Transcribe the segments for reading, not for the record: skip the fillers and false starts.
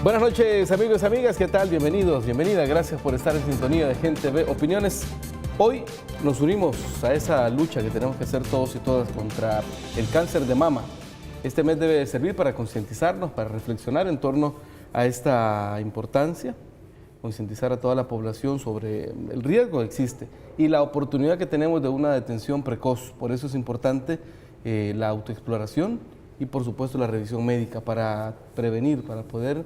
Buenas noches, amigos y amigas, ¿qué tal? Bienvenidos, bienvenida, gracias por estar en sintonía de Gente Ve Opiniones. Hoy nos unimos a esa lucha que tenemos que hacer todos y todas contra el cáncer de mama. Este mes debe servir para concientizarnos, para reflexionar en torno a esta importancia, concientizar a toda la población sobre el riesgo que existe y la oportunidad que tenemos de una detención precoz. Por eso es importante la autoexploración y por supuesto la revisión médica para prevenir, para poder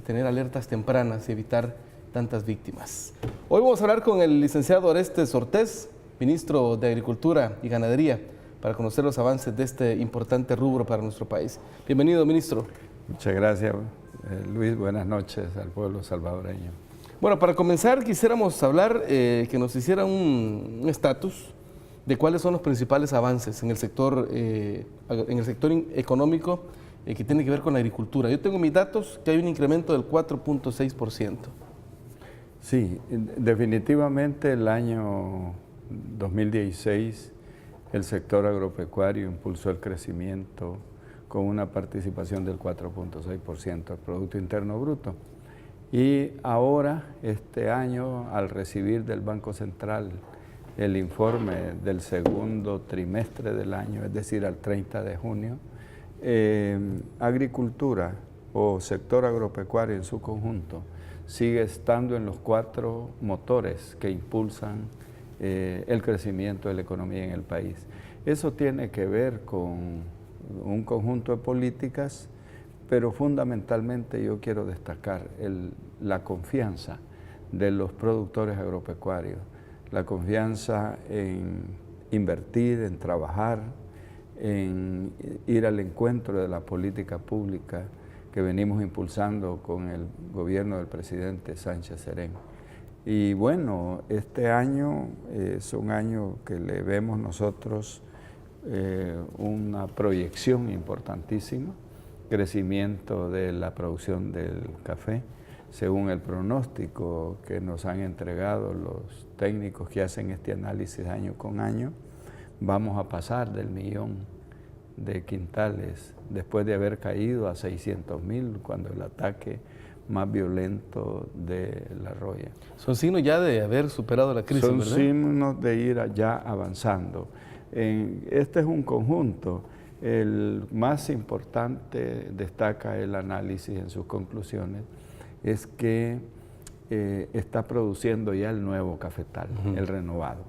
tener alertas tempranas y evitar tantas víctimas. Hoy vamos a hablar con el licenciado Orestes Ortiz, ministro de Agricultura y Ganadería, para conocer los avances de este importante rubro para nuestro país. Bienvenido, ministro. Muchas gracias, Luis. Buenas noches al pueblo salvadoreño. Bueno, para comenzar quisiéramos hablar, que nos hiciera un estatus de cuáles son los principales avances en el sector económico que tiene que ver con la agricultura. Yo tengo mis datos que hay un incremento del 4.6%. Sí, definitivamente el año 2016 el sector agropecuario impulsó el crecimiento con una participación del 4.6% del Producto Interno Bruto. Y ahora, este año, al recibir del Banco Central el informe del segundo trimestre del año, es decir, al 30 de junio, agricultura o sector agropecuario en su conjunto sigue estando en los 4 motores que impulsan el crecimiento de la economía en el país. Eso tiene que ver con un conjunto de políticas, pero fundamentalmente yo quiero destacar la confianza de los productores agropecuarios, la confianza en invertir, en trabajar, en ir al encuentro de la política pública que venimos impulsando con el gobierno del presidente Sánchez Serén. Y bueno, este año es un año que le vemos nosotros una proyección importantísima, crecimiento de la producción del café, según el pronóstico que nos han entregado los técnicos que hacen este análisis año con año. Vamos a pasar del 1.000.000 de quintales después de haber caído a 600.000 cuando el ataque más violento de la roya. Son signos ya de haber superado la crisis, Son ¿verdad? signos de ir ya avanzando. Este es un conjunto. El más importante, destaca el análisis en sus conclusiones, es que está produciendo ya el nuevo cafetal, el renovado.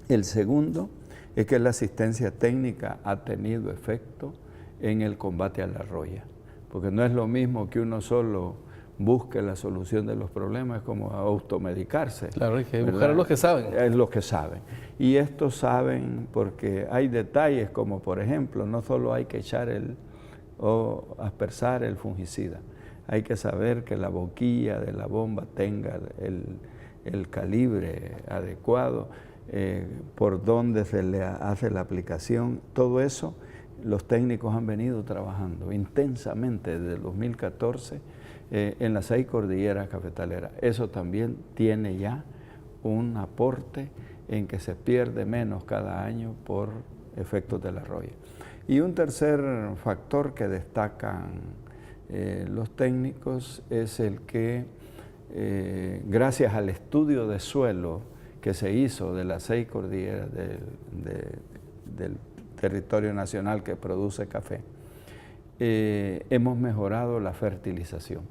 El segundo es que la asistencia técnica ha tenido efecto en el combate a la roya, porque no es lo mismo que uno solo busque la solución de los problemas, como automedicarse. Claro, hay que buscar a los que saben. Es los que saben. Y estos saben porque hay detalles como, por ejemplo, no solo hay que echar o aspersar el fungicida, hay que saber que la boquilla de la bomba tenga el calibre adecuado, por dónde se le hace la aplicación. Todo eso los técnicos han venido trabajando intensamente desde el 2014 en las 6 cordilleras cafetaleras. Eso también tiene ya un aporte en que se pierde menos cada año por efectos de la roya. Y un tercer factor que destacan los técnicos es el que gracias al estudio de suelo que se hizo de las 6 cordilleras del territorio nacional que produce café, hemos mejorado la fertilización,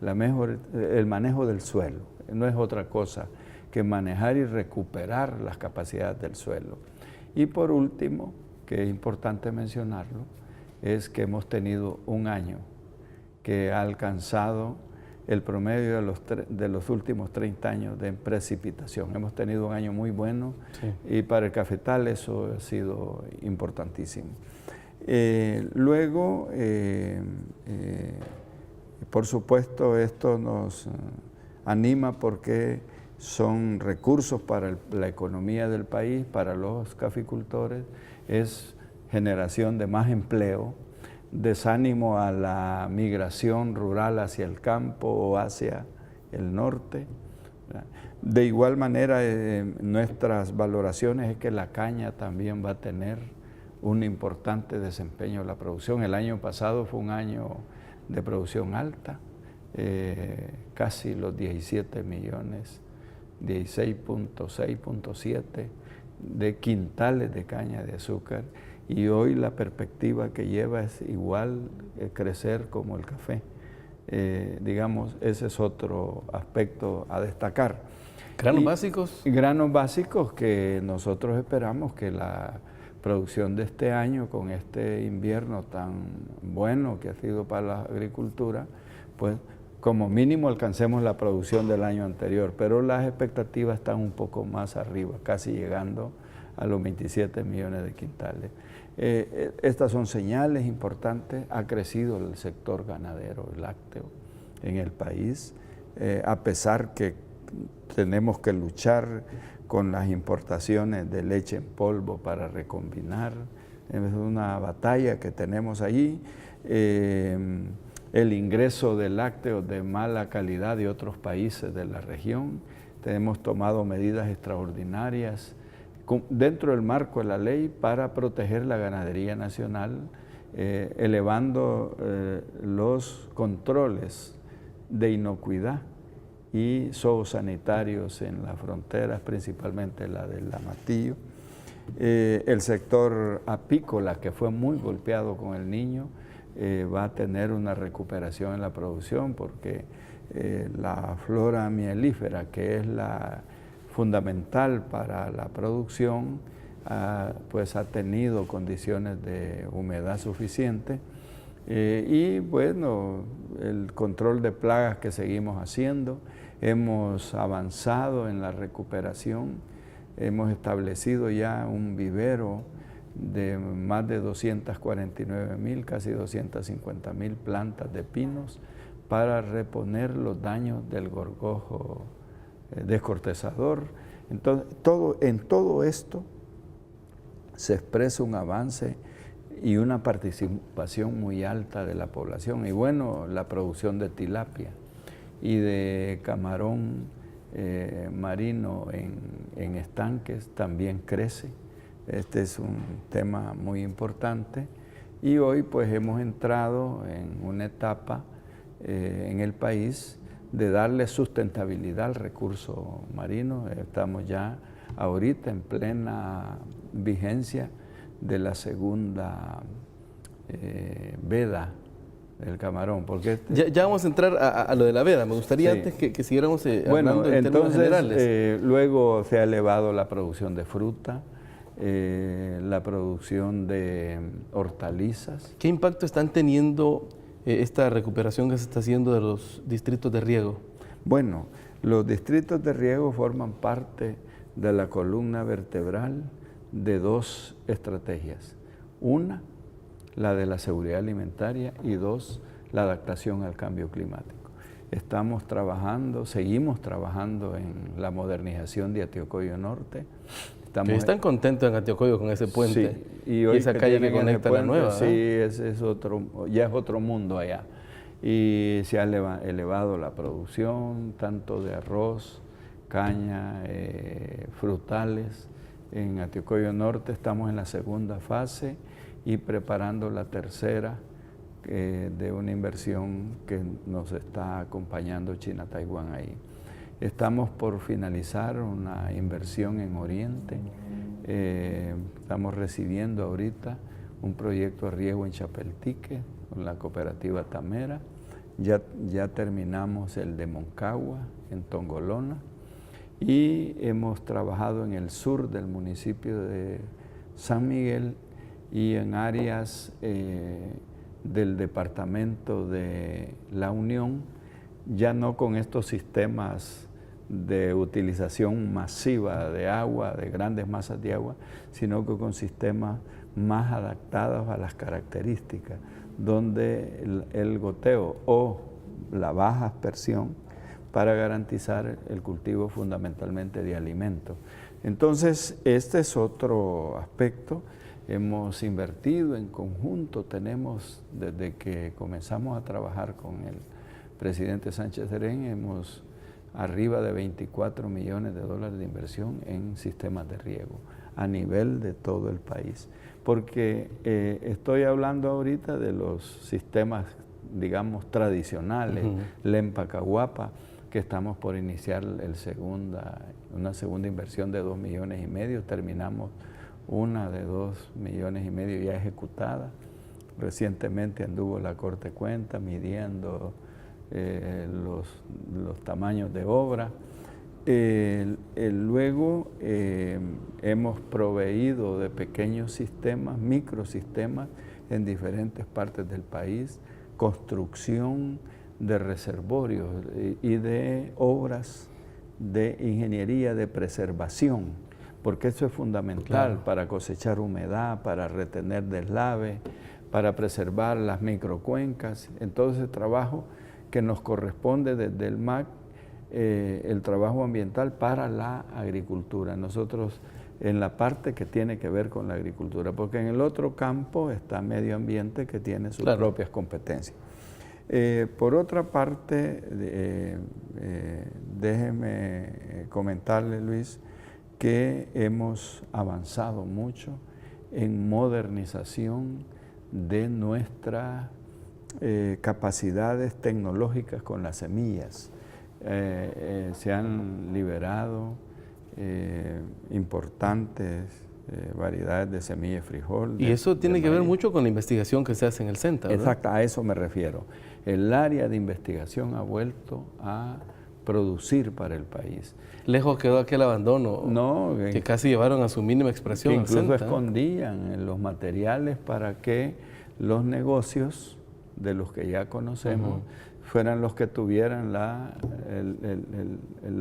el manejo del suelo. No es otra cosa que manejar y recuperar las capacidades del suelo. Y por último, que es importante mencionarlo, es que hemos tenido un año que ha alcanzado el promedio de los últimos 30 años de precipitación. Hemos tenido un año muy bueno, sí, y para el cafetal eso ha sido importantísimo. Luego, por supuesto, esto nos anima porque son recursos para la economía del país, para los caficultores, es generación de más empleo, desánimo a la migración rural hacia el campo o hacia el norte. De igual manera, nuestras valoraciones es que la caña también va a tener un importante desempeño en la producción. El año pasado fue un año de producción alta, casi los 17 millones, 16.6.7 de quintales de caña de azúcar, y hoy la perspectiva que lleva es igual crecer como el café. Digamos, ese es otro aspecto a destacar. ¿Granos básicos? Granos básicos que nosotros esperamos que la producción de este año, con este invierno tan bueno que ha sido para la agricultura, pues como mínimo alcancemos la producción del año anterior, pero las expectativas están un poco más arriba, casi llegando a los 27 millones de quintales. Estas son señales importantes. Ha crecido el sector ganadero y lácteo en el país, a pesar que tenemos que luchar con las importaciones de leche en polvo para recombinar. Es una batalla que tenemos ahí. El ingreso de lácteos de mala calidad de otros países de la región. Hemos tomado medidas extraordinarias dentro del marco de la ley para proteger la ganadería nacional, elevando los controles de inocuidad y zoosanitarios en las fronteras, principalmente la del Amatillo. El sector apícola, que fue muy golpeado con el Niño, va a tener una recuperación en la producción, porque la flora mielífera, que es la fundamental para la producción, pues ha tenido condiciones de humedad suficiente, y bueno, el control de plagas que seguimos haciendo. Hemos avanzado en la recuperación, hemos establecido ya un vivero de más de 249.000, casi 250.000 plantas de pinos para reponer los daños del gorgojo descortezador. Entonces, en todo esto se expresa un avance y una participación muy alta de la población. Y bueno, la producción de tilapia y de camarón marino en estanques también crece. Este es un tema muy importante, y hoy pues hemos entrado en una etapa en el país de darle sustentabilidad al recurso marino. Estamos ya ahorita en plena vigencia de la segunda veda del camarón. Porque ya vamos a entrar a lo de la veda. Me gustaría antes que siguiéramos hablando en términos generales. Luego se ha elevado la producción de fruta, la producción de hortalizas. ¿Qué impacto están teniendo esta recuperación que se está haciendo de los distritos de riego? Bueno, los distritos de riego forman parte de la columna vertebral de dos estrategias. Una, la de la seguridad alimentaria, y dos, la adaptación al cambio climático. Seguimos trabajando en la modernización de Antioquia Norte. Están contentos en Antioquia con ese puente, sí, y esa calle que conecta la nueva. Sí, ya es otro mundo allá. Y se ha elevado la producción, tanto de arroz, caña, frutales. En Antioquia Norte estamos en la segunda fase y preparando la tercera, de una inversión que nos está acompañando China Taiwán ahí. Estamos por finalizar una inversión en Oriente. Estamos recibiendo ahorita un proyecto de riego en Chapeltique con la cooperativa Tamera. Ya terminamos el de Moncagua, en Tongolona, y hemos trabajado en el sur del municipio de San Miguel y en áreas del departamento de La Unión, ya no con estos sistemas de utilización masiva de agua, de grandes masas de agua, sino que con sistemas más adaptados a las características, donde el goteo o la baja aspersión para garantizar el cultivo fundamentalmente de alimentos. Entonces, este es otro aspecto. Hemos invertido en conjunto, tenemos, desde que comenzamos a trabajar con el presidente Sánchez Serén, hemos arriba de 24 millones de dólares de inversión en sistemas de riego a nivel de todo el país. Porque estoy hablando ahorita de los sistemas digamos, tradicionales, Lempa, Caguapa, que estamos por iniciar una segunda inversión de 2,5 millones, terminamos una de 2,5 millones ya ejecutada. Recientemente anduvo la Corte de Cuentas midiendo los tamaños de obra. Luego hemos proveído de pequeños sistemas, microsistemas en diferentes partes del país, construcción de reservorios y de obras de ingeniería de preservación, porque eso es fundamental para cosechar humedad, para retener deslave, para preservar las microcuencas. Entonces, el trabajo que nos corresponde desde el MAC, el trabajo ambiental para la agricultura. Nosotros en la parte que tiene que ver con la agricultura, porque en el otro campo está medio ambiente que tiene sus propias competencias. Por otra parte, déjeme comentarle, Luis, que hemos avanzado mucho en modernización de nuestras capacidades tecnológicas con las semillas. Se han liberado importantes variedades de semilla de frijol. Y eso tiene que ver mucho con la investigación que se hace en el CENTA, ¿verdad? Exacto, a eso me refiero. El área de investigación ha vuelto a producir para el país. Lejos quedó aquel abandono que casi llevaron a su mínima expresión. Que incluso CENTA escondían los materiales para que los negocios de los que ya conocemos fueran los que tuvieran la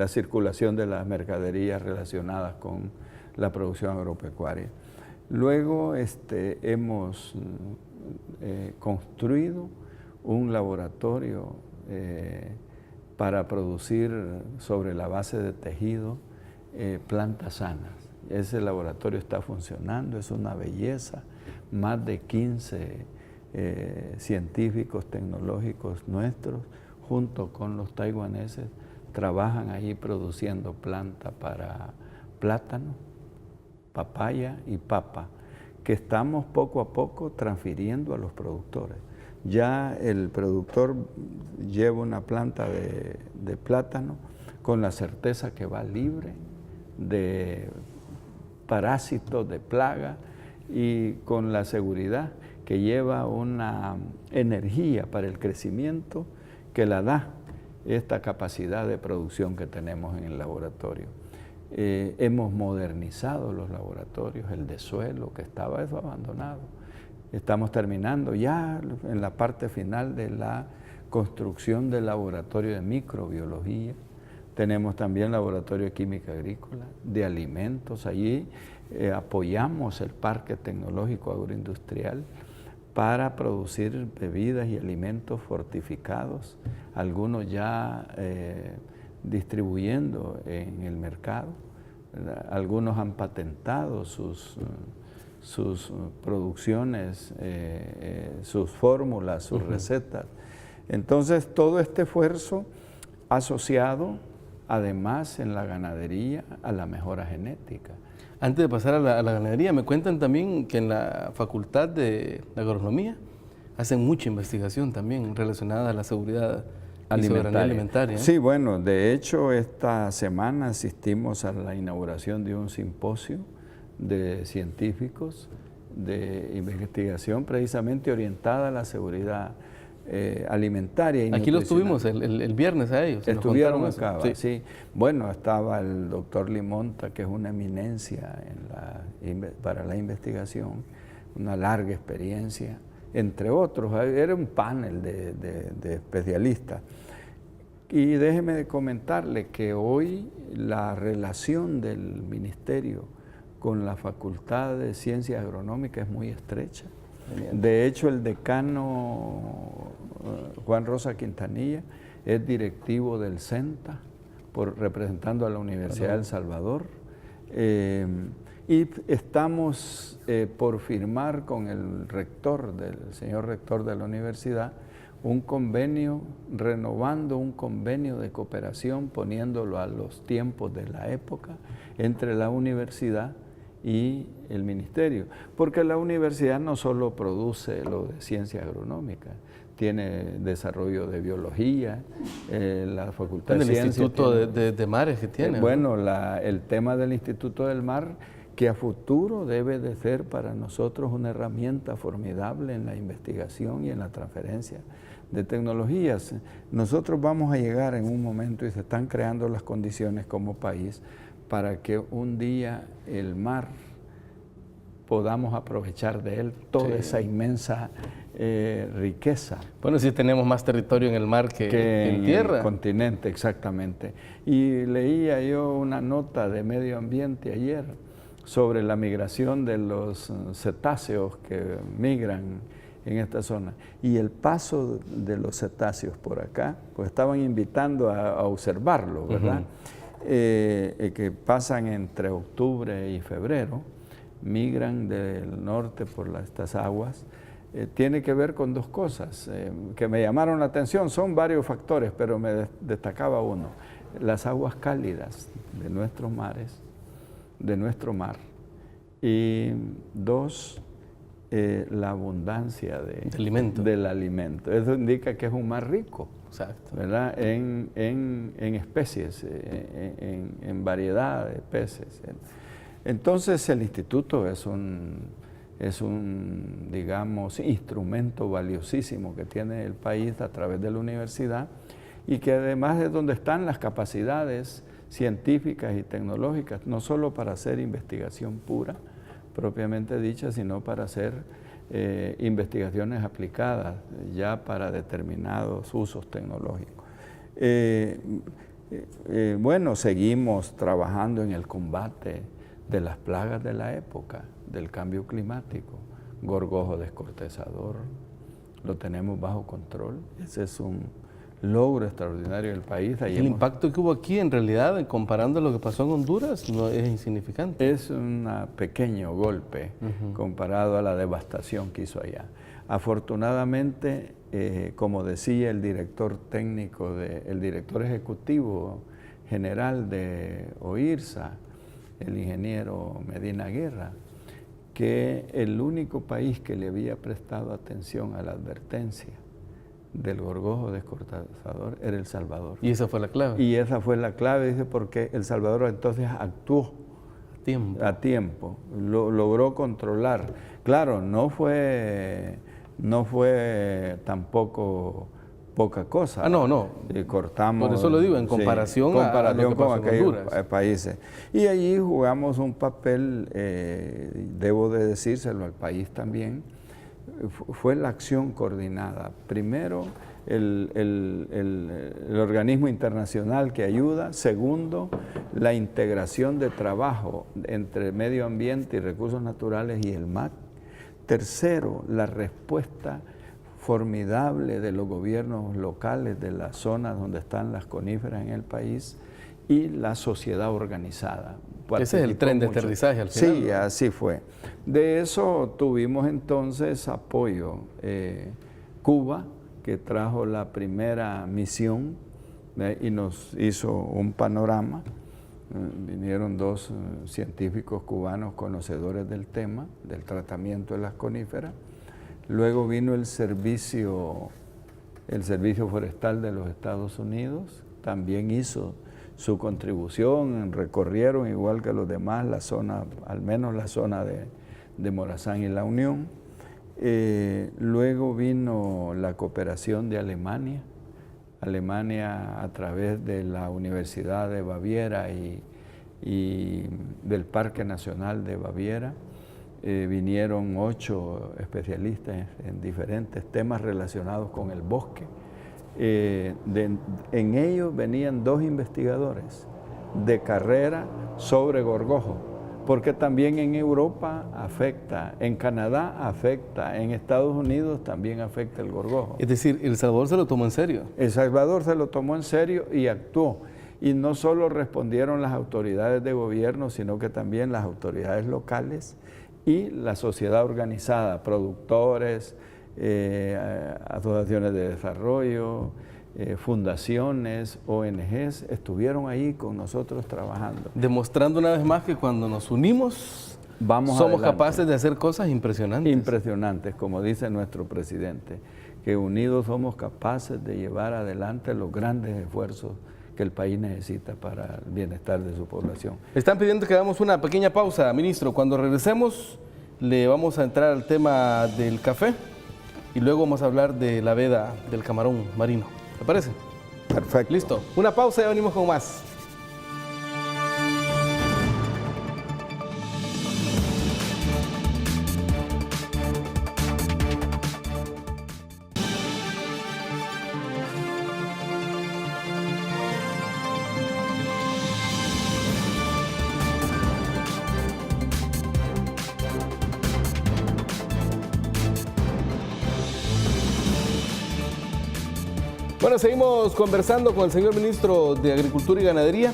circulación de las mercaderías relacionadas con la producción agropecuaria. Luego hemos construido un laboratorio para producir sobre la base de tejido plantas sanas. Ese laboratorio está funcionando, es una belleza. Más de 15 científicos tecnológicos nuestros, junto con los taiwaneses, trabajan ahí produciendo planta para plátano, papaya y papa, que estamos poco a poco transfiriendo a los productores. Ya el productor lleva una planta de plátano con la certeza que va libre de parásitos, de plaga, y con la seguridad que lleva una energía para el crecimiento que la da esta capacidad de producción que tenemos en el laboratorio. Hemos modernizado los laboratorios, el de suelo, que estaba eso abandonado. Estamos terminando ya en la parte final de la construcción del laboratorio de microbiología. Tenemos también laboratorio de química agrícola, de alimentos. Allí apoyamos el Parque Tecnológico Agroindustrial para producir bebidas y alimentos fortificados, algunos ya distribuyendo en el mercado. Algunos han patentado sus producciones, sus fórmulas, sus recetas. Entonces, todo este esfuerzo asociado, además, en la ganadería, a la mejora genética. Antes de pasar a la ganadería, me cuentan también que en la Facultad de Agronomía hacen mucha investigación también relacionada a la seguridad y soberanía alimentaria. Sí, bueno, de hecho esta semana asistimos a la inauguración de un simposio de científicos de investigación precisamente orientada a la seguridad alimentaria y aquí los tuvimos el viernes a ellos. Estuvieron acá, sí. Bueno, estaba el doctor Limonta, que es una eminencia para la investigación, una larga experiencia, entre otros. Era un panel de especialistas. Y déjeme de comentarle que hoy la relación del ministerio con la Facultad de Ciencias Agronómicas es muy estrecha. De hecho, el decano Juan Rosa Quintanilla es directivo del CENTA, representando a la Universidad de El Salvador. Y estamos por firmar con el señor rector de la universidad, un convenio, renovando un convenio de cooperación, poniéndolo a los tiempos de la época, entre la universidad y el ministerio, porque la universidad no solo produce lo de ciencia agronómica, tiene desarrollo de biología, la Facultad de Ciencias. El Instituto de Mares que tiene. Bueno, el tema del Instituto del Mar, que a futuro debe de ser para nosotros una herramienta formidable en la investigación y en la transferencia de tecnologías. Nosotros vamos a llegar en un momento, y se están creando las condiciones como país, para que un día el mar podamos aprovechar de él toda esa inmensa riqueza. Bueno, sí tenemos más territorio en el mar que en tierra. El continente, exactamente. Y leía yo una nota de medio ambiente ayer sobre la migración de los cetáceos que migran en esta zona. Y el paso de los cetáceos por acá, pues estaban invitando a observarlo, ¿verdad? Que pasan entre octubre y febrero, migran del norte por estas aguas. Tiene que ver con dos cosas que me llamaron la atención. Son varios factores, pero me destacaba uno: las aguas cálidas de nuestros mares, de nuestro mar. Y dos, la abundancia del alimento. Eso indica que es un mar rico. Exacto. ¿Verdad? En especies, en variedad de peces. Entonces el instituto es un, digamos, instrumento valiosísimo que tiene el país a través de la universidad, y que además es donde están las capacidades científicas y tecnológicas, no solo para hacer investigación pura, propiamente dicha, sino para hacer investigaciones aplicadas ya para determinados usos tecnológicos. Bueno, seguimos trabajando en el combate de las plagas de la época, del cambio climático. Gorgojo descortezador, lo tenemos bajo control. Ese es un logro extraordinario del país. El impacto que hubo aquí, en realidad, comparando lo que pasó en Honduras, no es insignificante. Es un pequeño golpe comparado a la devastación que hizo allá. Afortunadamente, como decía el director técnico, el director ejecutivo general de OIRSA, el ingeniero Medina Guerra, que el único país que le había prestado atención a la advertencia del gorgojo descortezador era El Salvador. ¿Y esa fue la clave? Y esa fue la clave, dice, porque El Salvador entonces actuó a tiempo, logró controlar. Claro, no fue tampoco poca cosa. No. Cortamos. Por eso lo digo, en comparación, a lo que pasó con aquellos países. Y allí jugamos un papel, debo de decírselo al país también, fue la acción coordinada. Primero, el organismo internacional que ayuda. Segundo, la integración de trabajo entre medio ambiente y recursos naturales y el MAC. Tercero, la respuesta formidable de los gobiernos locales de las zonas donde están las coníferas en el país y la sociedad organizada. Ese es el tren de aterrizaje al final. Sí, así fue. De eso tuvimos entonces apoyo. Cuba, que trajo la primera misión y nos hizo un panorama. Vinieron dos científicos cubanos conocedores del tema, del tratamiento de las coníferas. Luego vino el servicio forestal de los Estados Unidos, también hizo su contribución, recorrieron igual que los demás la zona, al menos la zona de Morazán y La Unión. Luego vino la cooperación de Alemania a través de la Universidad de Baviera y del Parque Nacional de Baviera. Vinieron 8 especialistas en diferentes temas relacionados con el bosque. En ellos venían 2 investigadores de carrera sobre gorgojo, porque también en Europa afecta, en Canadá afecta, en Estados Unidos también afecta el gorgojo. Es decir, El Salvador se lo tomó en serio. El Salvador se lo tomó en serio y actuó. Y no solo respondieron las autoridades de gobierno, sino que también las autoridades locales y la sociedad organizada, productores, asociaciones de desarrollo, fundaciones, ONGs, estuvieron ahí con nosotros trabajando. Demostrando una vez más que cuando nos unimos somos adelante. capaces de hacer cosas impresionantes. Impresionantes, como dice nuestro presidente, que unidos somos capaces de llevar adelante los grandes esfuerzos que el país necesita para el bienestar de su población. Están pidiendo que hagamos una pequeña pausa, ministro. Cuando regresemos le vamos a entrar al tema del café y luego vamos a hablar de la veda del camarón marino. ¿Te parece? Perfecto. Listo. Una pausa y ya venimos con más. Bueno, seguimos conversando con el señor ministro de Agricultura y Ganadería.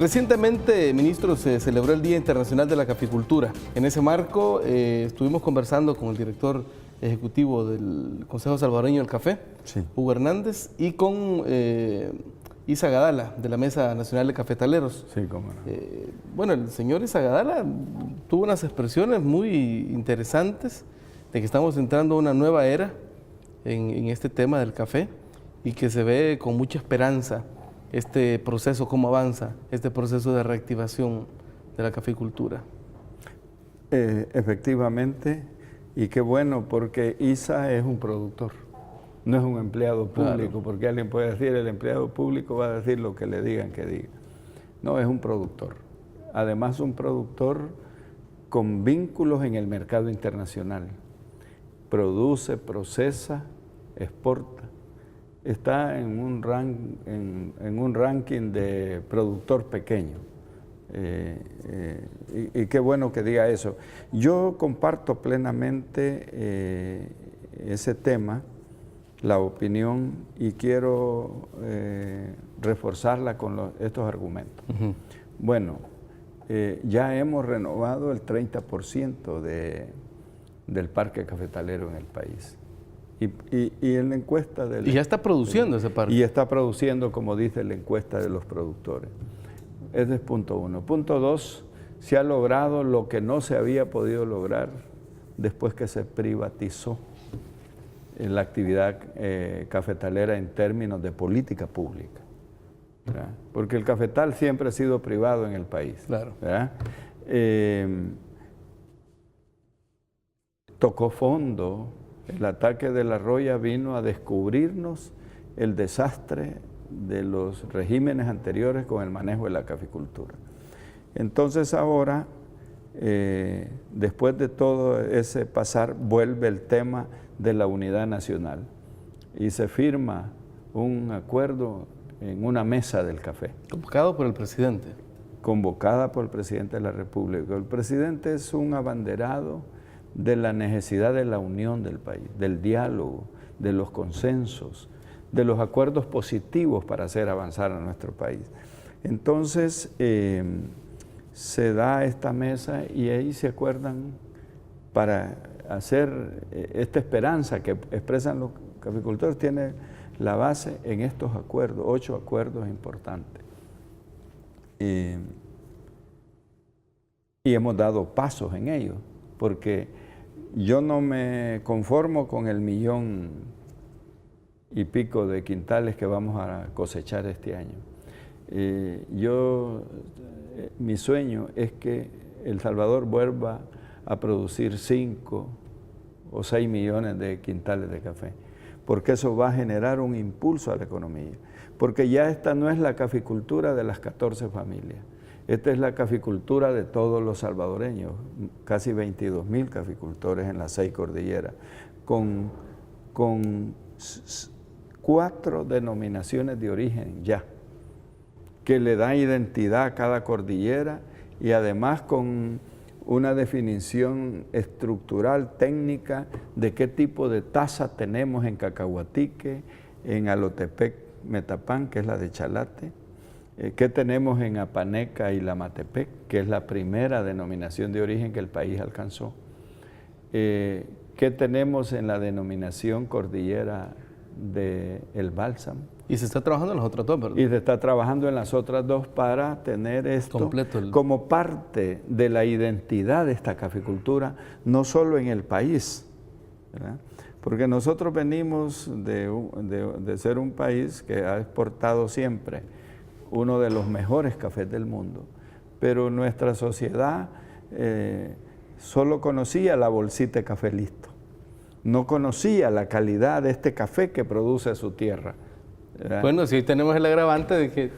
Recientemente, ministro, se celebró el Día Internacional de la Caficultura. En ese marco estuvimos conversando con el director ejecutivo del Consejo Salvadoreño del Café, sí, Hugo Hernández, y con Isa Gadala, de la Mesa Nacional de Cafetaleros. Sí, cómo no. Bueno, el señor Isa Gadala tuvo unas expresiones muy interesantes de que estamos entrando a una nueva era en este tema del café, y que se ve con mucha esperanza este proceso, cómo avanza este proceso de reactivación de la caficultura. Efectivamente, y qué bueno, porque Isa es un productor, no es un empleado público, claro, porque alguien puede decir, el empleado público va a decir lo que le digan que diga. No, es un productor. Además, un productor con vínculos en el mercado internacional. Produce, procesa, exporta. Está en un ranking de productor pequeño. Y qué bueno que diga eso. Yo comparto plenamente ese tema, la opinión, y quiero reforzarla con estos argumentos. Uh-huh. Bueno, ya hemos renovado el 30% del parque cafetalero en el país. Y en la encuesta y ya está produciendo ese parque. Y está produciendo, como dice la encuesta de los productores. Ese es punto uno. Punto dos, se ha logrado lo que no se había podido lograr después que se privatizó la actividad cafetalera en términos de política pública, ¿verdad? Porque el cafetal siempre ha sido privado en el país. Claro. Tocó fondo. El ataque de la Roya vino a descubrirnos el desastre de los regímenes anteriores con el manejo de la caficultura. Entonces ahora, después de todo ese pasar, vuelve el tema de la unidad nacional y se firma un acuerdo en una mesa del café. Convocado por el presidente. Convocada por el presidente de la República. El presidente es un abanderado de la necesidad de la unión del país, del diálogo, de los consensos, de los acuerdos positivos para hacer avanzar a nuestro país. Entonces, se da esta mesa y ahí se acuerdan para hacer esta esperanza que expresan los caficultores, tiene la base en estos acuerdos, 8 acuerdos importantes. Y hemos dado pasos en ellos, porque yo no me conformo con el 1,000,000 y pico de quintales que vamos a cosechar este año. Mi sueño es que El Salvador vuelva a producir 5 o 6 millones de quintales de café, porque eso va a generar un impulso a la economía, porque ya esta no es la caficultura de las 14 familias. Esta es la caficultura de todos los salvadoreños, casi 22,000 caficultores en las 6 cordilleras, con 4 denominaciones de origen ya, que le dan identidad a cada cordillera y además con una definición estructural, técnica, de qué tipo de tasa tenemos en Cacahuatique, en Alotepec, Metapán, que es la de Chalate, qué tenemos en Apaneca y Lamatepec, que es la primera denominación de origen que el país alcanzó, qué tenemos en la denominación Cordillera del bálsamo. Y se está trabajando en las otras dos, ¿verdad? Y se está trabajando en las otras dos para tener esto completo como parte de la identidad de esta caficultura, no solo en el país, ¿verdad? Porque nosotros venimos de ser un país que ha exportado siempre uno de los mejores cafés del mundo, pero nuestra sociedad solo conocía la bolsita de café listo, no conocía la calidad de este café que produce su tierra, ¿verdad? Bueno, si hoy tenemos el agravante de que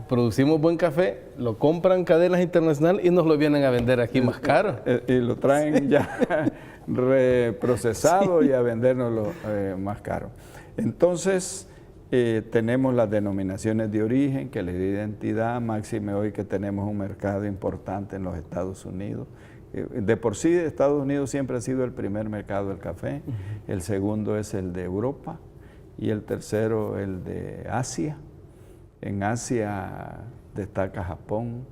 producimos buen café, lo compran cadenas internacionales y nos lo vienen a vender aquí más caro. Y lo traen ya reprocesado y a vendérnoslo más caro. Entonces, tenemos las denominaciones de origen que le da identidad, máxime hoy que tenemos un mercado importante en los Estados Unidos. De por sí, Estados Unidos siempre ha sido el primer mercado del café, el segundo es el de Europa y el tercero el de Asia. En Asia destaca Japón,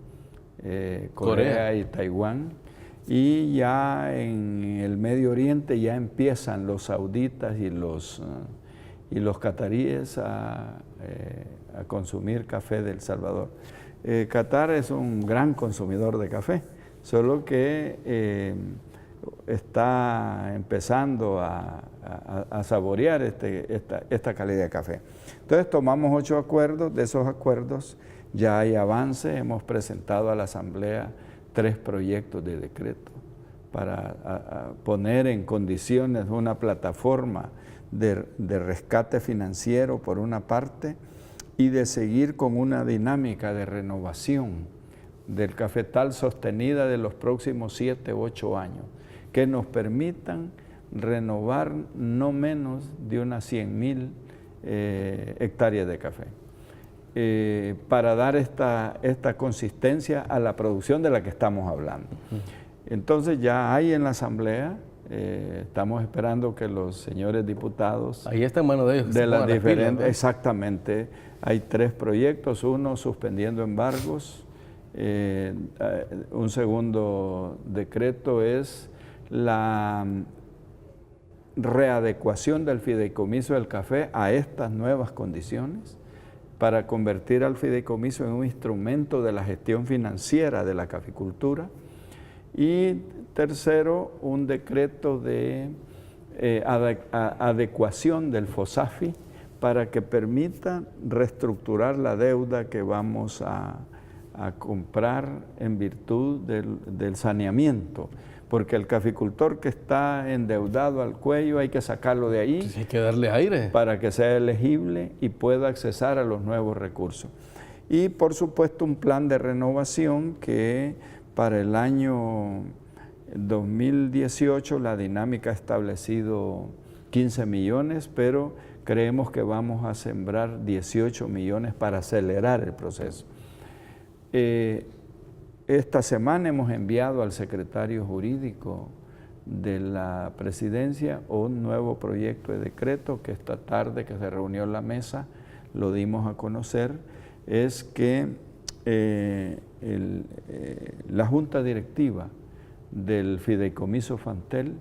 Corea y Taiwán. Y ya en el Medio Oriente ya empiezan los sauditas y los cataríes a consumir café de El Salvador. Qatar es un gran consumidor de café, solo que está empezando a saborear esta calidad de café. Entonces tomamos 8 acuerdos, de esos acuerdos ya hay avance, hemos presentado a la Asamblea 3 proyectos de decreto para poner en condiciones una plataforma de rescate financiero por una parte y de seguir con una dinámica de renovación del cafetal sostenida de los próximos 7 u 8 años, que nos permitan renovar no menos de unas 100,000 hectáreas de café, para dar esta consistencia a la producción de la que estamos hablando. Entonces ya hay en la Asamblea, estamos esperando que los señores diputados... Ahí está en manos de ellos. De las diferentes, ¿no? Exactamente, hay 3 proyectos, uno suspendiendo embargos, un segundo decreto es la readecuación del fideicomiso del café a estas nuevas condiciones para convertir al fideicomiso en un instrumento de la gestión financiera de la caficultura. Y tercero, un decreto de adecuación del FOSAFI para que permita reestructurar la deuda que vamos a comprar en virtud del saneamiento, porque el caficultor que está endeudado al cuello hay que sacarlo de ahí. Entonces hay que darle aire para que sea elegible y pueda accesar a los nuevos recursos. Y por supuesto un plan de renovación que para el año 2018 la dinámica ha establecido 15 millones, pero creemos que vamos a sembrar 18 millones para acelerar el proceso. Esta semana hemos enviado al secretario jurídico de la presidencia un nuevo proyecto de decreto que esta tarde que se reunió en la mesa lo dimos a conocer, es que la junta directiva del fideicomiso Fantel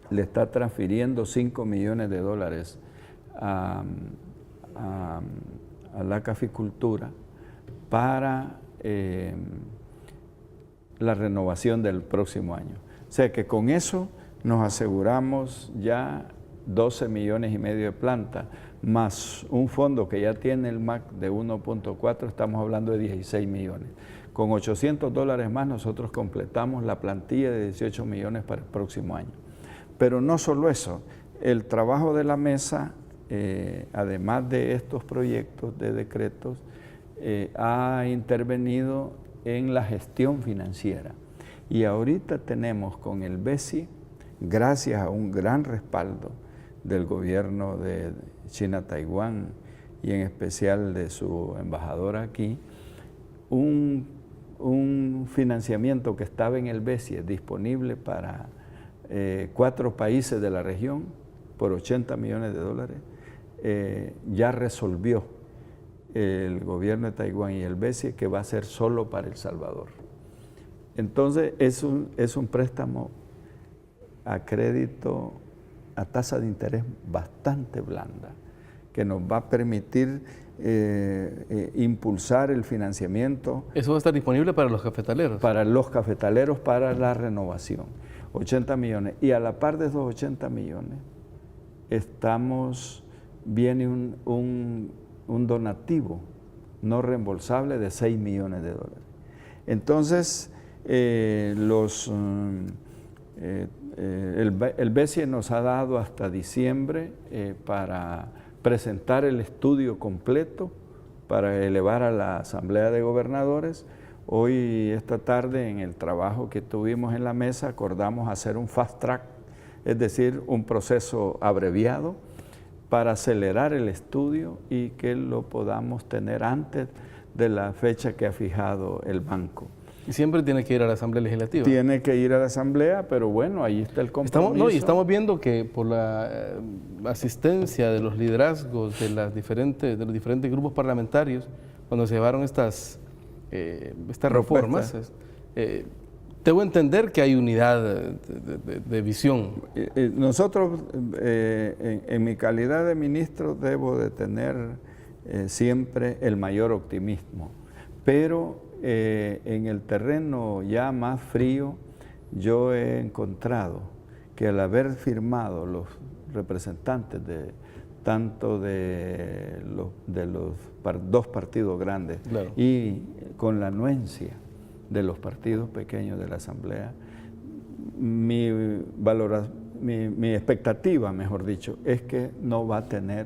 le está transfiriendo $5 millones a la caficultura para la renovación del próximo año. O sea que con eso nos aseguramos ya 12,5 millones de plantas, más un fondo que ya tiene el MAC de 1.4, estamos hablando de 16 millones. Con $800 más nosotros completamos la plantilla de 18 millones para el próximo año. Pero no solo eso, el trabajo de la mesa, además de estos proyectos de decretos, ha intervenido en la gestión financiera. Y ahorita tenemos con el BESI, gracias a un gran respaldo del gobierno de China-Taiwán y en especial de su embajador aquí, un financiamiento que estaba en el BESI disponible para 4 países de la región por $80 millones, ya resolvió el gobierno de Taiwán y el BESI que va a ser solo para El Salvador. Entonces es un préstamo a crédito a tasa de interés bastante blanda, que nos va a permitir impulsar el financiamiento. ¿Eso va a estar disponible para los cafetaleros? Para los cafetaleros, para la renovación. 80 millones. Y a la par de esos 80 millones, viene un donativo no reembolsable de 6 millones de dólares. Entonces, el BESIE nos ha dado hasta diciembre para presentar el estudio completo para elevar a la Asamblea de Gobernadores. Hoy, esta tarde, en el trabajo que tuvimos en la mesa, acordamos hacer un fast track, es decir, un proceso abreviado para acelerar el estudio y que lo podamos tener antes de la fecha que ha fijado el banco. Y siempre tiene que ir a la Asamblea Legislativa. Tiene que ir a la Asamblea, pero bueno, ahí está el compromiso. Estamos viendo que por la asistencia de los liderazgos de los diferentes grupos parlamentarios, cuando se llevaron estas reformas, debo entender que hay unidad de visión. Nosotros, en mi calidad de ministro, debo de tener siempre el mayor optimismo, pero en el terreno ya más frío, yo he encontrado que al haber firmado los representantes tanto de los dos partidos grandes, claro, y con la anuencia de los partidos pequeños de la Asamblea, mi expectativa, mejor dicho, es que no va a tener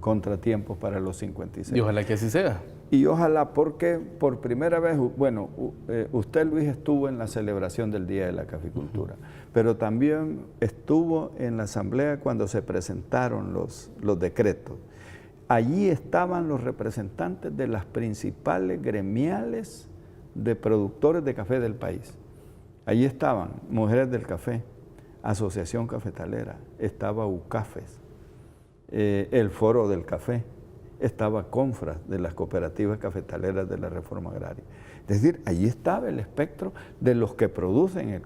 contratiempos para los 56. Y ojalá que así sea. Y ojalá, porque por primera vez, bueno, usted, Luis, estuvo en la celebración del Día de la Caficultura, pero también estuvo en la Asamblea cuando se presentaron los decretos. Allí estaban los representantes de las principales gremiales de productores de café del país. Allí estaban Mujeres del Café, Asociación Cafetalera, estaba UCAFES, el Foro del Café, estaba Confras de las cooperativas cafetaleras de la reforma agraria. Es decir, allí estaba el espectro de los que producen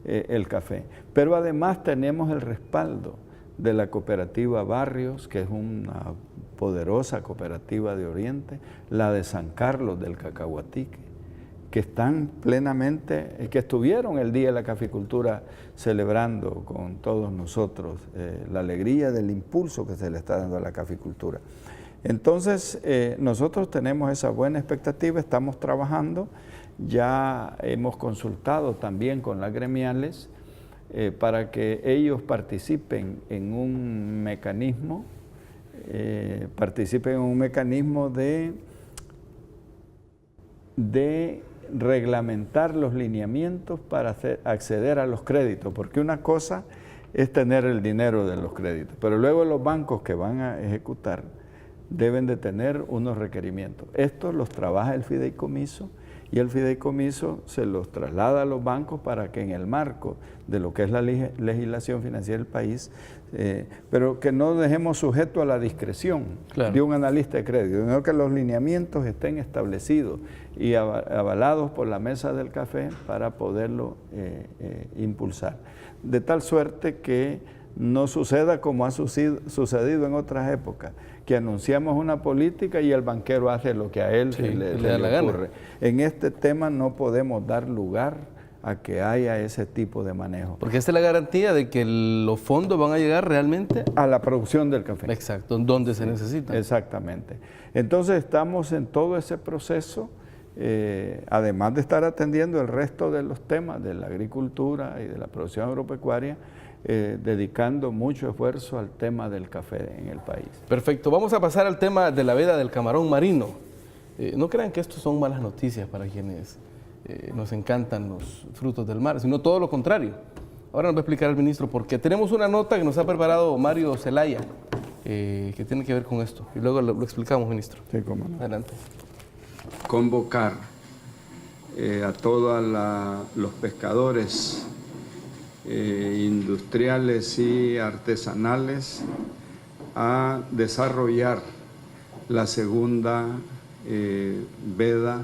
el café. Pero además tenemos el respaldo de la cooperativa Barrios, que es una poderosa cooperativa de Oriente, la de San Carlos del Cacahuatique, que están plenamente, que estuvieron el Día de la Caficultura celebrando con todos nosotros la alegría del impulso que se le está dando a la caficultura. Entonces, nosotros tenemos esa buena expectativa, estamos trabajando, ya hemos consultado también con las gremiales para que ellos participen en un mecanismo, de reglamentar los lineamientos para acceder a los créditos, porque una cosa es tener el dinero de los créditos, pero luego los bancos que van a ejecutar deben de tener unos requerimientos. Estos los trabaja el fideicomiso y el fideicomiso se los traslada a los bancos para que en el marco de lo que es la legislación financiera del país, pero que no dejemos sujeto a la discreción, claro, de un analista de crédito, sino que los lineamientos estén establecidos y avalados por la mesa del café para poderlo impulsar. De tal suerte que no suceda como ha sucedido en otras épocas, que anunciamos una política y el banquero hace lo que a él le ocurre. En este tema no podemos dar lugar a que haya ese tipo de manejo. Porque esta es la garantía de que los fondos van a llegar realmente a la producción del café. Exacto, donde se necesita. Exactamente. Entonces estamos en todo ese proceso, además de estar atendiendo el resto de los temas de la agricultura y de la producción agropecuaria, dedicando mucho esfuerzo al tema del café en el país. Perfecto, vamos a pasar al tema de la veda del camarón marino. No crean que esto son malas noticias para quienes nos encantan los frutos del mar, sino todo lo contrario. Ahora nos va a explicar el ministro por qué. Tenemos una nota que nos ha preparado Mario Zelaya, que tiene que ver con esto, y luego lo explicamos, ministro. Sí, cómo no. Adelante. Convocar a todos los pescadores industriales y artesanales a desarrollar la segunda veda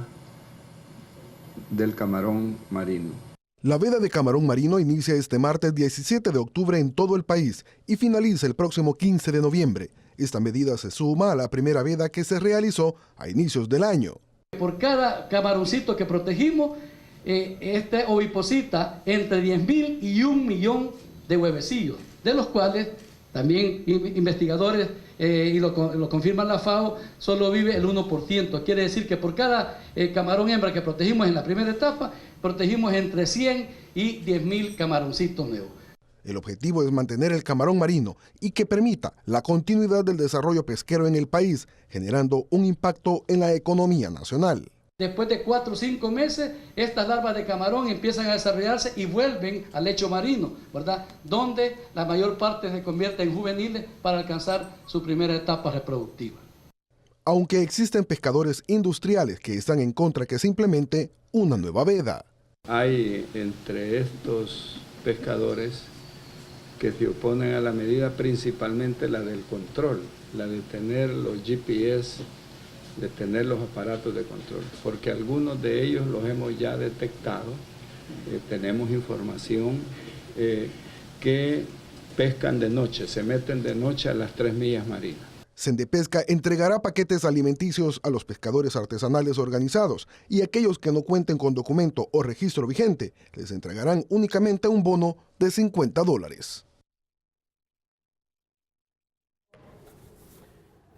del camarón marino. La veda de camarón marino inicia este martes 17 de octubre en todo el país y finaliza el próximo 15 de noviembre. Esta medida se suma a la primera veda que se realizó a inicios del año. Por cada camaroncito que protegimos, este oviposita entre 10.000 y 1 millón de huevecillos, de los cuales también investigadores, y lo confirma la FAO, solo vive el 1%. Quiere decir que por cada camarón hembra que protegimos en la primera etapa, protegimos entre 100 y 10.000 camaroncitos nuevos. El objetivo es mantener el camarón marino y que permita la continuidad del desarrollo pesquero en el país, generando un impacto en la economía nacional. Después de 4 o 5 meses, estas larvas de camarón empiezan a desarrollarse y vuelven al lecho marino, ¿verdad? Donde la mayor parte se convierte en juveniles para alcanzar su primera etapa reproductiva. Aunque existen pescadores industriales que están en contra que se implemente una nueva veda. Hay entre estos pescadores que se oponen a la medida, principalmente la del control, la de tener los GPS, de tener los aparatos de control, porque algunos de ellos los hemos ya detectado, tenemos información que pescan de noche, se meten de noche a las 3 millas marinas. Sendepesca entregará paquetes alimenticios a los pescadores artesanales organizados y aquellos que no cuenten con documento o registro vigente les entregarán únicamente un bono de $50.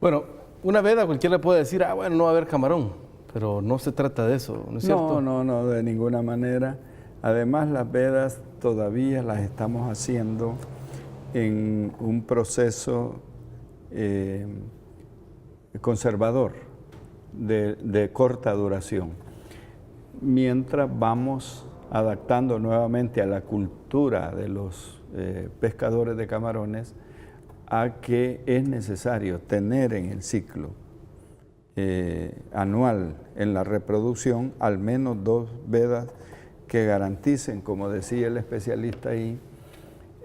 Bueno, una veda cualquiera puede decir, bueno, no va a haber camarón, pero no se trata de eso, ¿no es cierto? No, de ninguna manera. Además, las vedas todavía las estamos haciendo en un proceso conservador, de corta duración, mientras vamos adaptando nuevamente a la cultura de los pescadores de camarones a que es necesario tener en el ciclo anual en la reproducción al menos 2 vedas que garanticen, como decía el especialista ahí,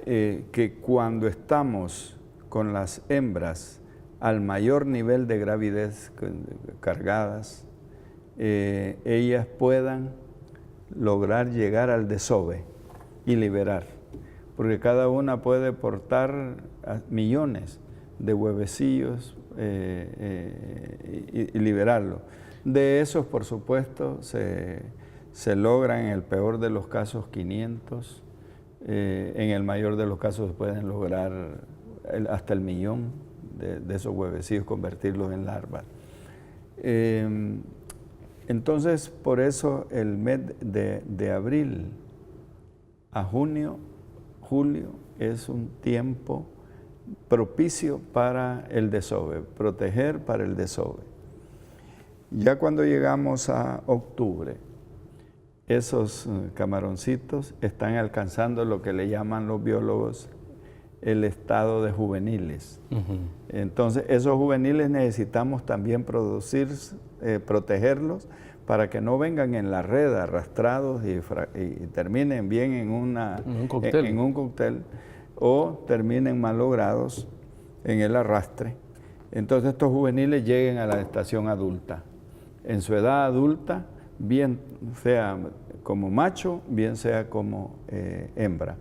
que cuando estamos con las hembras al mayor nivel de gravidez cargadas, ellas puedan lograr llegar al desove y liberar, porque cada una puede portar millones de huevecillos y liberarlo. De esos, por supuesto, se logran en el peor de los casos 500, en el mayor de los casos se pueden lograr hasta el 1.000.000 de esos huevecillos, convertirlos en larvas. Entonces, por eso el mes de abril a junio, julio, es un tiempo propicio para el desove, proteger para el desove. Ya cuando llegamos a octubre, esos camaroncitos están alcanzando lo que le llaman los biólogos el estado de juveniles. Entonces, esos juveniles necesitamos también protegerlos para que no vengan en la red arrastrados y terminen bien en un cóctel o terminen malogrados en el arrastre. Entonces, estos juveniles lleguen a la estación adulta. En su edad adulta, bien sea como macho, bien sea como hembra.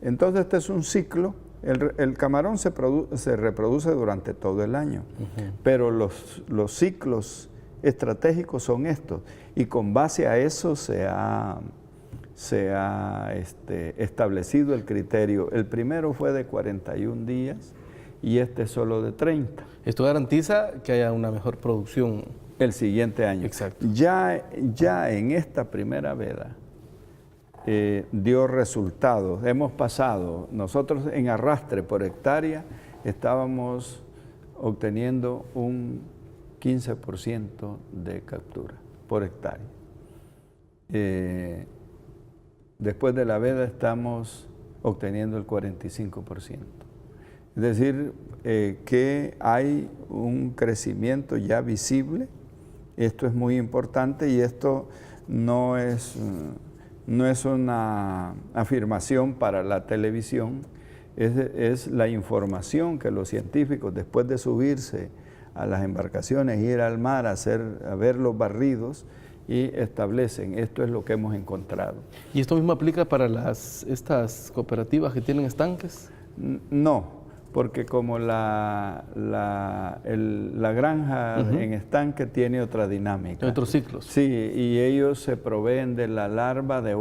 Entonces, este es un ciclo. El camarón se reproduce durante todo el año, pero los ciclos estratégicos son estos, y con base a eso se ha establecido el criterio. El primero fue de 41 días y este solo de 30. Esto garantiza que haya una mejor producción el siguiente año. Exacto. Ya en esta primera veda dio resultados. Hemos pasado, nosotros en arrastre por hectárea estábamos obteniendo un 15% de captura por hectárea. Después de la veda estamos obteniendo el 45%. Es decir, que hay un crecimiento ya visible. Esto es muy importante y esto no es una afirmación para la televisión, es la información que los científicos, después de subirse a las embarcaciones, ir al mar a ver los barridos y establecen, esto es lo que hemos encontrado. ¿Y esto mismo aplica para estas cooperativas que tienen estanques? No, porque como la granja en estanque tiene otra dinámica. Otros ciclos. Sí, y ellos se proveen de la larva de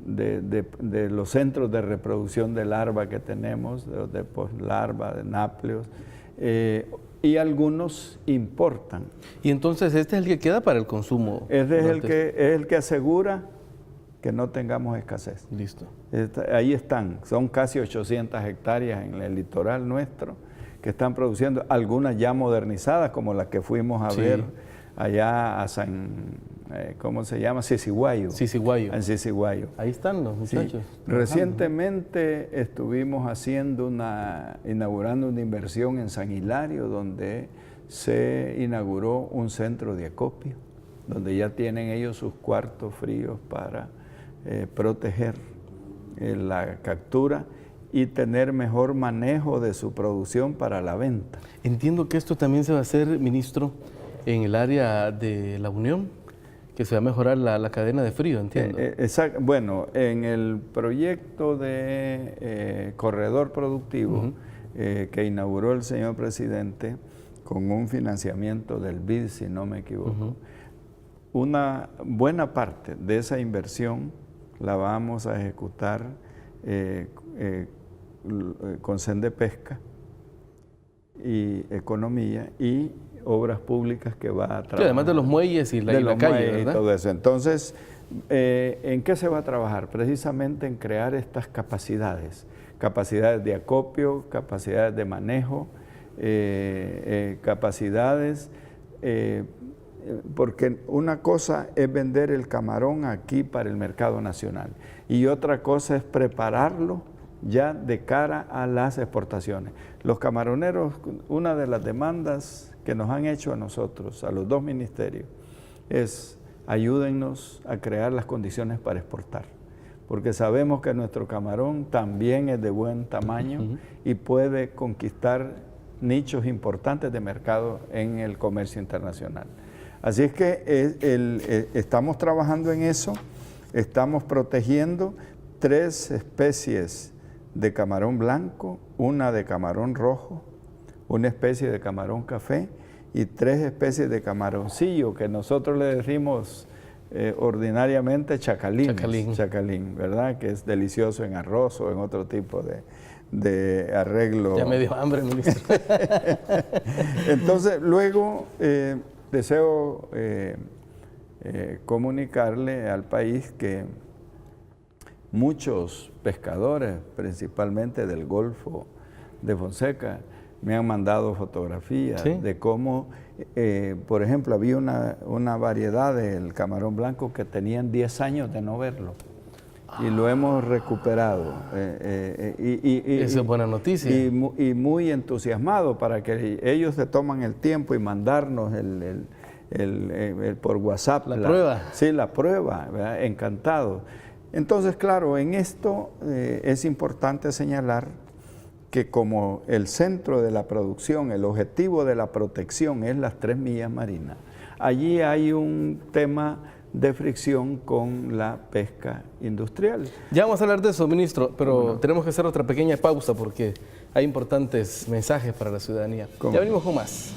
de los centros de reproducción de larva que tenemos, de poslarva, de nápleos, y algunos importan. Y entonces este es el que queda para el consumo. Este es el que asegura que no tengamos escasez. Listo. Ahí están, son casi 800 hectáreas en el litoral nuestro que están produciendo, algunas ya modernizadas, como las que fuimos a ver allá a ¿cómo se llama? Sisiguayo. Sisiguayo. En Sisiguayo. Ahí están los muchachos. Sí. Recientemente estuvimos inaugurando una inversión en San Hilario, donde se inauguró un centro de acopio, donde ya tienen ellos sus cuartos fríos para proteger la captura y tener mejor manejo de su producción para la venta. Entiendo que esto también se va a hacer, ministro, en el área de La Unión, que se va a mejorar la cadena de frío, entiendo. Exacto. Bueno, en el proyecto de corredor productivo que inauguró el señor presidente con un financiamiento del BID, si no me equivoco, una buena parte de esa inversión la vamos a ejecutar con Sendepesca y Economía y Obras Públicas que va a trabajar. Sí, además de los muelles y la calle, ¿verdad? Y todo eso. Entonces, ¿en qué se va a trabajar? Precisamente en crear estas capacidades. Capacidades de acopio, capacidades de manejo, capacidades... porque una cosa es vender el camarón aquí para el mercado nacional y otra cosa es prepararlo ya de cara a las exportaciones. Los camaroneros, una de las demandas que nos han hecho a nosotros, a los dos ministerios, es ayúdennos a crear las condiciones para exportar, porque sabemos que nuestro camarón también es de buen tamaño y puede conquistar nichos importantes de mercado en el comercio internacional. Así es que estamos trabajando en eso, estamos protegiendo 3 especies de camarón blanco, una de camarón rojo, una especie de camarón café y 3 especies de camaroncillo que nosotros le decimos ordinariamente chacalín, ¿verdad? Que es delicioso en arroz o en otro tipo de arreglo. Ya me dio hambre, ministro. Entonces, luego deseo comunicarle al país que muchos pescadores, principalmente del Golfo de Fonseca, me han mandado fotografías de cómo, por ejemplo, había una variedad del camarón blanco que tenían 10 años de no verlo. Y lo hemos recuperado. Esa es buena noticia. Y muy entusiasmado para que ellos se toman el tiempo y mandarnos por WhatsApp. La prueba. Sí, la prueba, ¿verdad? Encantado. Entonces, claro, en esto es importante señalar que como el centro de la producción, el objetivo de la protección es las 3 millas marinas, allí hay un tema de fricción con la pesca industrial. Ya vamos a hablar de eso, ministro, pero tenemos que hacer otra pequeña pausa porque hay importantes mensajes para la ciudadanía. Ya venimos con más.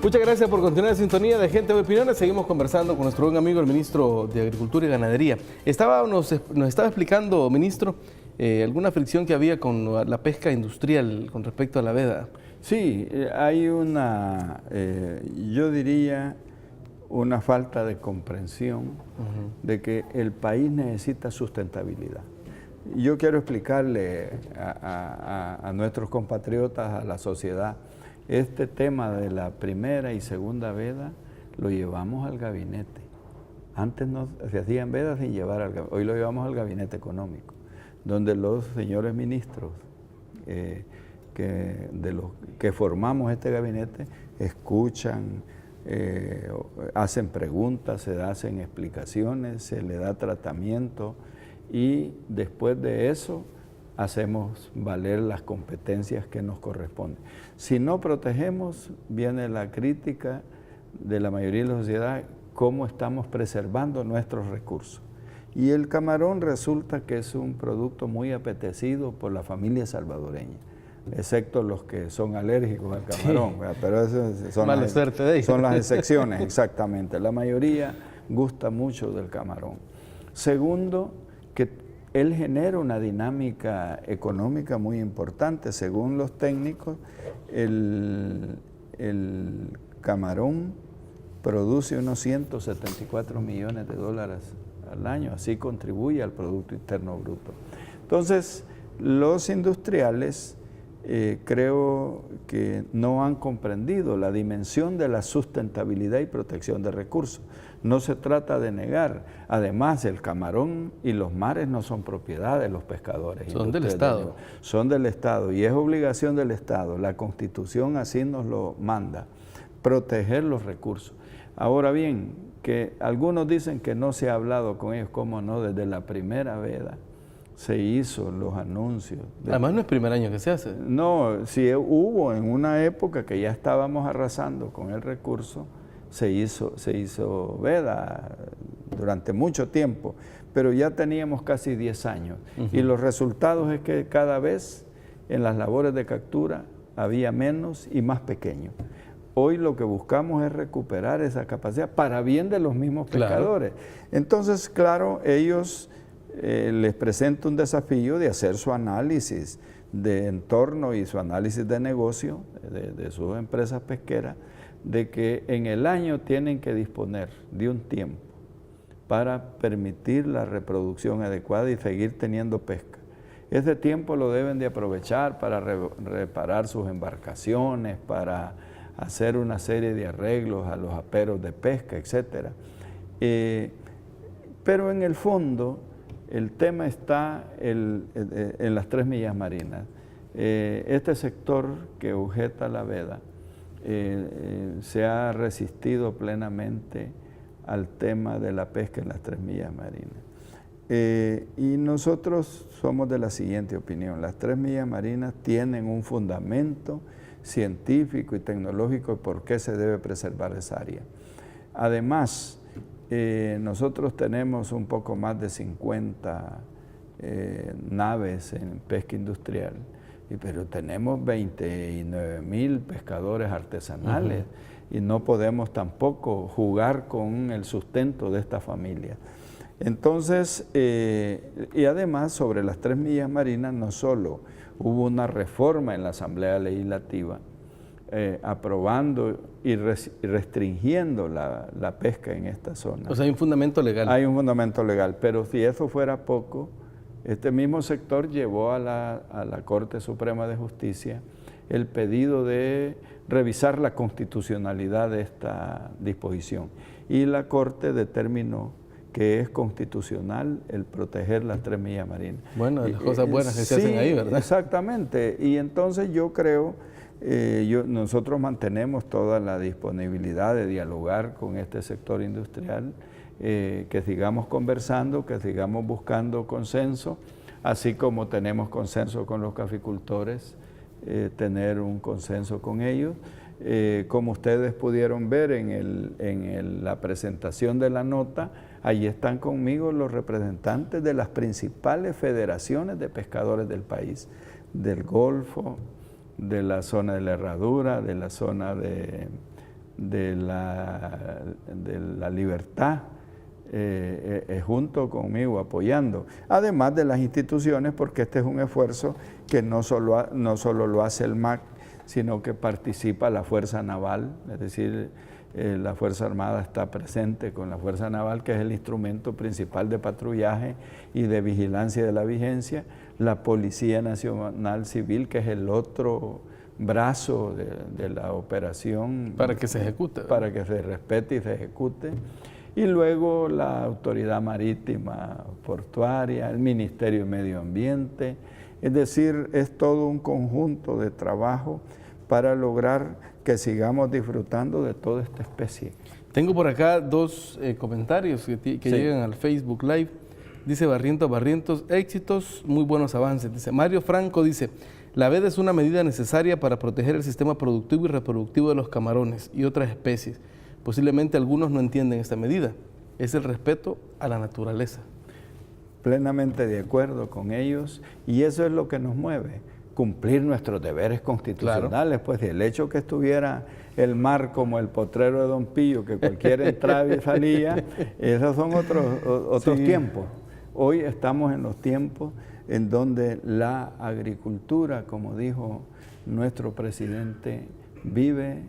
Muchas gracias por continuar en sintonía de Gente de Opiniones. Seguimos conversando con nuestro buen amigo, el ministro de Agricultura y Ganadería. Nos estaba explicando, ministro, alguna fricción que había con la pesca industrial con respecto a la veda. Sí, hay yo diría, una falta de comprensión de que el país necesita sustentabilidad. Yo quiero explicarle a nuestros compatriotas, a la sociedad, este tema de la primera y segunda veda lo llevamos al gabinete Antes no se hacían vedas sin llevar al gabinete. Hoy lo llevamos al gabinete económico, donde los señores ministros de los que formamos este gabinete escuchan, hacen preguntas, se hacen explicaciones, se le da tratamiento y después de eso hacemos valer las competencias que nos corresponden. Si no protegemos, viene la crítica de la mayoría de la sociedad, cómo estamos preservando nuestros recursos. Y el camarón resulta que es un producto muy apetecido por la familia salvadoreña, excepto los que son alérgicos al camarón, sí. Pero eso son las excepciones, exactamente. La mayoría gusta mucho del camarón. Segundo, que él genera una dinámica económica muy importante. Según los técnicos, el camarón produce unos 174 millones de dólares al año, así contribuye al Producto Interno Bruto. Entonces, los industriales creo que no han comprendido la dimensión de la sustentabilidad y protección de recursos. No se trata de negar. Además, el camarón y los mares no son propiedad de los pescadores. Son del Estado. Son del Estado y es obligación del Estado. La Constitución así nos lo manda, proteger los recursos. Ahora bien, que algunos dicen que no se ha hablado con ellos, ¿cómo no? Desde la primera veda se hizo los anuncios. Además no es el primer año que se hace. No, sí hubo en una época que ya estábamos arrasando con el recurso, se hizo veda durante mucho tiempo, pero ya teníamos casi 10 años. Y los resultados es que cada vez en las labores de captura había menos y más pequeños. Hoy lo que buscamos es recuperar esa capacidad para bien de los mismos pescadores. Claro. Entonces, claro, ellos les presenta un desafío de hacer su análisis de entorno y su análisis de negocio de sus empresas pesqueras, de que en el año tienen que disponer de un tiempo para permitir la reproducción adecuada y seguir teniendo pesca. Ese tiempo lo deben de aprovechar para reparar sus embarcaciones, para hacer una serie de arreglos a los aperos de pesca, etc. Pero en el fondo, el tema está en las 3 millas marinas. Este sector que objeta la veda se ha resistido plenamente al tema de la pesca en las 3 millas marinas. Y nosotros somos de la siguiente opinión: las 3 millas marinas tienen un fundamento científico y tecnológico de por qué se debe preservar esa área. Además, nosotros tenemos un poco más de 50 naves en pesca industrial, pero tenemos 29,000 pescadores artesanales y no podemos tampoco jugar con el sustento de esta familia. Entonces, y además sobre las 3 millas marinas no solo hubo una reforma en la Asamblea Legislativa aprobando y restringiendo la pesca en esta zona. O sea, hay un fundamento legal. Hay un fundamento legal, pero si eso fuera poco, este mismo sector llevó a la Corte Suprema de Justicia el pedido de revisar la constitucionalidad de esta disposición. Y la Corte determinó que es constitucional el proteger las 3 millas marinas. Bueno, de las cosas buenas que se hacen ahí, ¿verdad? Exactamente. Y entonces yo creo, nosotros mantenemos toda la disponibilidad de dialogar con este sector industrial, que sigamos conversando, que sigamos buscando consenso, así como tenemos consenso con los caficultores, tener un consenso con ellos. Como ustedes pudieron ver en la presentación de la nota, allí están conmigo los representantes de las principales federaciones de pescadores del país, del Golfo, de la zona de la Herradura, de la zona de la Libertad, junto conmigo apoyando, además de las instituciones, porque este es un esfuerzo que no solo lo hace el MAC, sino que participa la Fuerza Naval, es decir, la Fuerza Armada está presente con la Fuerza Naval, que es el instrumento principal de patrullaje y de vigilancia de la vigencia, la Policía Nacional Civil, que es el otro brazo de la operación. Para que se ejecute. Para que se respete y se ejecute. y luego la Autoridad Marítima Portuaria, el Ministerio de Medio Ambiente. Es decir, es todo un conjunto de trabajo para lograr que sigamos disfrutando de toda esta especie. Tengo por acá dos comentarios que Sí. llegan al Facebook Live. Dice Barrientos, éxitos, muy buenos avances. Dice Mario Franco, dice, la veda es una medida necesaria para proteger el sistema productivo y reproductivo de los camarones y otras especies. Posiblemente algunos no entienden esta medida. Es el respeto a la naturaleza. Plenamente de acuerdo con ellos, y eso es lo que nos mueve, cumplir nuestros deberes constitucionales. Claro. Pues el hecho que estuviera el mar como el potrero de Don Pillo, que cualquiera entraba y salía, esos son otros tiempos. Hoy estamos en los tiempos en donde la agricultura, como dijo nuestro presidente, vive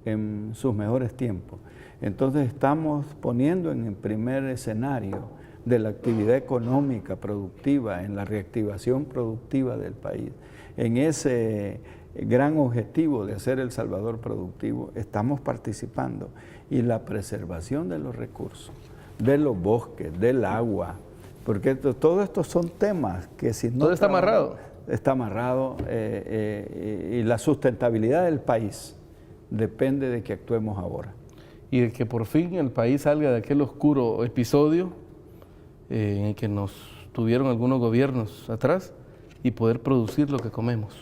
en sus mejores tiempos. Entonces estamos poniendo en el primer escenario de la actividad económica productiva, en la reactivación productiva del país. En ese gran objetivo de hacer El Salvador productivo, estamos participando. Y la preservación de los recursos, de los bosques, del agua, porque todo esto son temas que si no... Todo está amarrado. Está amarrado y la sustentabilidad del país depende de que actuemos ahora. Y de que por fin el país salga de aquel oscuro episodio en el que nos tuvieron algunos gobiernos atrás y poder producir lo que comemos.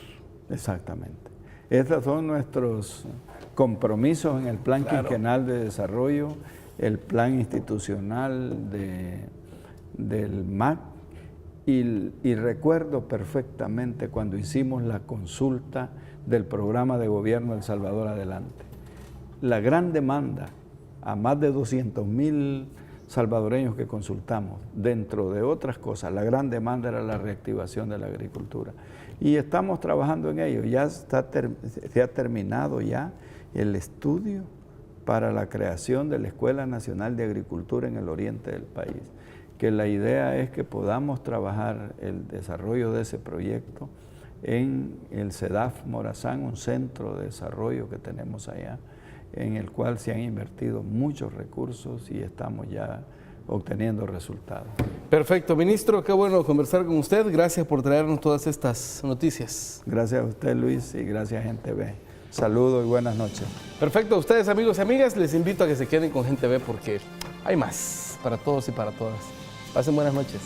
Exactamente. Estos son nuestros compromisos en el Plan Quinquenal de Desarrollo, el Plan Institucional del MAC, y recuerdo perfectamente cuando hicimos la consulta del programa de gobierno El Salvador Adelante. La gran demanda a más de 200,000 salvadoreños que consultamos, dentro de otras cosas, la gran demanda era la reactivación de la agricultura. Y estamos trabajando en ello. Ya se ha terminado ya el estudio para la creación de la Escuela Nacional de Agricultura en el oriente del país, que la idea es que podamos trabajar el desarrollo de ese proyecto en el CEDAF Morazán, un centro de desarrollo que tenemos allá, en el cual se han invertido muchos recursos y estamos ya obteniendo resultados. Perfecto, ministro, qué bueno conversar con usted. Gracias por traernos todas estas noticias. Gracias a usted, Luis, y gracias a Gente B. Saludos y buenas noches. Perfecto, a ustedes, amigos y amigas, les invito a que se queden con Gente B porque hay más para todos y para todas. Pasen buenas noches.